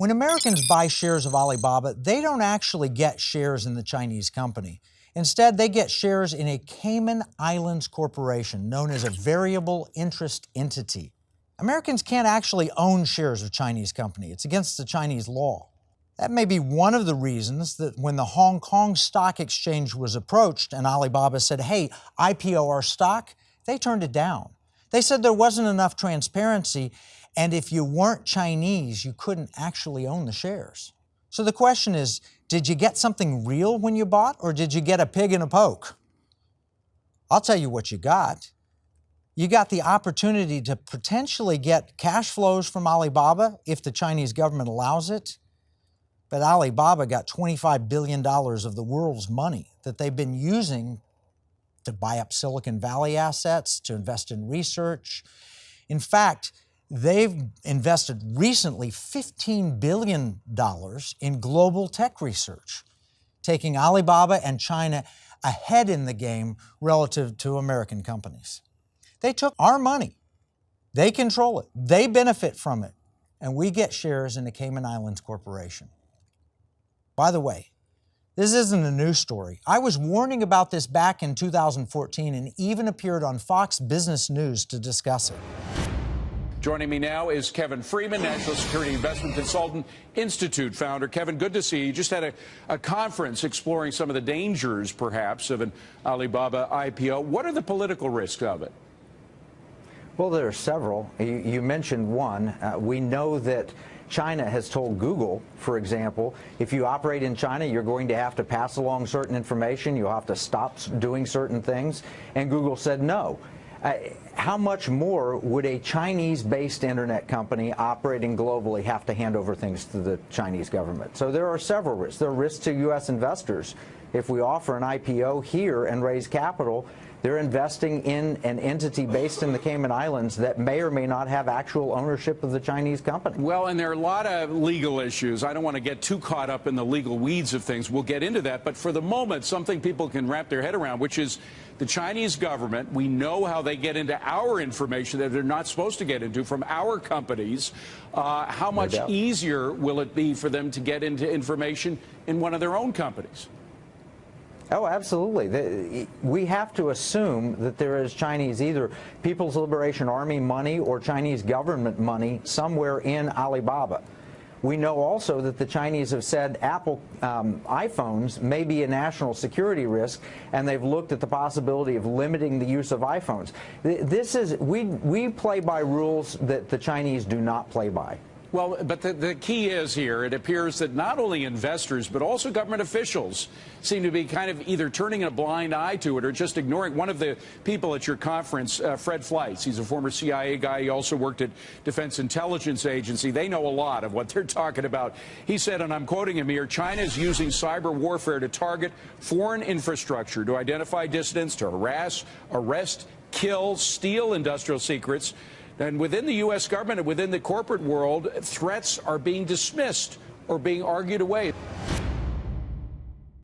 When Americans buy shares of Alibaba, they don't actually get shares in the Chinese company. Instead, they get shares in a Cayman Islands corporation known as a variable interest entity. Americans can't actually own shares of Chinese company. It's against the Chinese law. That may be one of the reasons that when the Hong Kong Stock Exchange was approached and Alibaba said, hey, IPO our stock, they turned it down. They said there wasn't enough transparency, and if you weren't Chinese, you couldn't actually own the shares. So the question is, did you get something real when you bought, or did you get a pig in a poke? I'll tell you what you got. You got the opportunity to potentially get cash flows from Alibaba if the Chinese government allows it. But Alibaba got $25 billion of the world's money that they've been using to buy up Silicon Valley assets, to invest in research. In fact, they've invested recently $15 billion in global tech research, taking Alibaba and China ahead in the game relative to American companies. They took our money. They control it. They benefit from it. And we get shares in the Cayman Islands Corporation. By the way, this isn't a news story. I was warning about this back in 2014 and even appeared on Fox Business News to discuss it. Joining me now is Kevin Freeman, National Security Investment Consultant Institute founder. Kevin, good to see you. You just had a conference exploring some of the dangers, perhaps, of an Alibaba IPO. What are the political risks of it? Well, there are several. You mentioned one. We know that China has told Google, for example, if you operate in China, you're going to have to pass along certain information. You'll have to stop doing certain things. And Google said no. How much more would a Chinese-based internet company operating globally have to hand over things to the Chinese government? So there are several risks. There are risks to U.S. investors. If we offer an IPO here and raise capital, they're investing in an entity based in the Cayman Islands that may or may not have actual ownership of the Chinese company. Well, and there are a lot of legal issues. I don't want to get too caught up in the legal weeds of things. We'll get into that. But for the moment, something people can wrap their head around, which is the Chinese government. We know how they get into our information that they're not supposed to get into from our companies. How much easier will it be for them to get into information in one of their own companies? Oh, absolutely. We have to assume that there is Chinese, either People's Liberation Army money or Chinese government money somewhere in Alibaba. We know also that the Chinese have said Apple iPhones may be a national security risk, and they've looked at the possibility of limiting the use of iPhones. We play by rules that the Chinese do not play by. Well, but the key is here, it appears that not only investors, but also government officials seem to be kind of either turning a blind eye to it or just ignoring. One of the people at your conference, Fred Fleitz, he's a former CIA guy. He also worked at Defense Intelligence Agency. They know a lot of what they're talking about. He said, and I'm quoting him here, China is using cyber warfare to target foreign infrastructure, to identify dissidents, to harass, arrest, kill, steal industrial secrets. And within the U.S. government and within the corporate world, threats are being dismissed or being argued away.